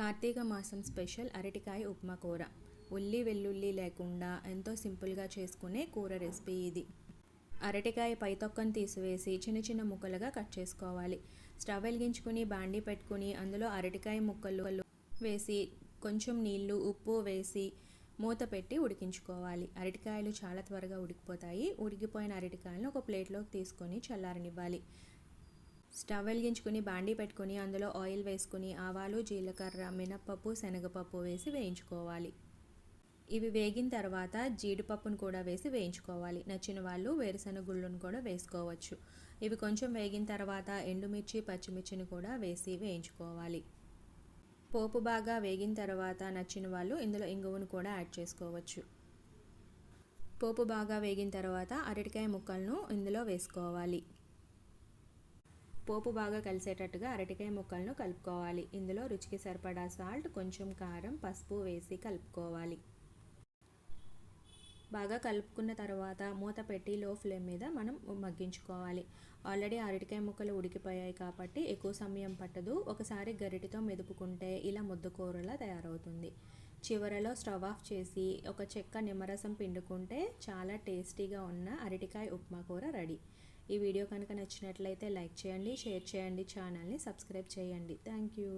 కార్తీక మాసం స్పెషల్ అరటికాయ ఉప్మా కూర. ఉల్లి వెల్లుల్లి లేకుండా ఎంతో సింపుల్గా చేసుకునే కూర రెసిపీ ఇది. అరటికాయ పై తొక్కను తీసివేసి చిన్న చిన్న ముక్కలుగా కట్ చేసుకోవాలి. స్టవ్ వెలిగించుకుని బాండీ పెట్టుకుని అందులో అరటికాయ ముక్కలు వేసి కొంచెం నీళ్లు ఉప్పు వేసి మూత పెట్టి ఉడికించుకోవాలి. అరటికాయలు చాలా త్వరగా ఉడికిపోతాయి. ఉడికిపోయిన అరటికాయలను ఒక ప్లేట్లోకి తీసుకొని చల్లారనివ్వాలి. స్టవ్ వెలిగించుకుని బాండీ పెట్టుకుని అందులో ఆయిల్ వేసుకుని ఆవాలు, జీలకర్ర, మినప్పప్పు, శనగపప్పు వేసి వేయించుకోవాలి. ఇవి వేగిన తర్వాత జీడిపప్పును కూడా వేసి వేయించుకోవాలి. నచ్చిన వాళ్ళు వేరుశనగ గుళ్ళను కూడా వేసుకోవచ్చు. ఇవి కొంచెం వేగిన తర్వాత ఎండుమిర్చి, పచ్చిమిర్చిని కూడా వేసి వేయించుకోవాలి. పోపు బాగా వేగిన తర్వాత నచ్చిన వాళ్ళు ఇందులో ఇంగువను కూడా యాడ్ చేసుకోవచ్చు. పోపు బాగా వేగిన తర్వాత అరటికాయ ముక్కలను ఇందులో వేసుకోవాలి. పోపు బాగా కలిసేటట్టుగా అరటికాయ ముక్కలను కలుపుకోవాలి. ఇందులో రుచికి సరిపడా సాల్ట్, కొంచెం కారం, పసుపు వేసి కలుపుకోవాలి. బాగా కలుపుకున్న తర్వాత మూత పెట్టి లో ఫ్లేమ్ మీద మనం మగ్గించుకోవాలి. ఆల్రెడీ అరటికాయ ముక్కలు ఉడికిపోయాయి కాబట్టి ఎక్కువ సమయం పట్టదు. ఒకసారి గరిటెతో మెదుపుకుంటే ఇలా ముద్దకూరలా తయారవుతుంది. చివరలో స్టవ్ ఆఫ్ చేసి ఒక చెక్క నిమ్మరసం పిండుకుంటే చాలా టేస్టీగా ఉన్న అరటికాయ ఉప్మా కూర రెడీ. ఈ వీడియో కనుక నచ్చినట్లయితే లైక్ చేయండి, షేర్ చేయండి, ఛానల్ని సబ్స్క్రైబ్ చేయండి. Thank you.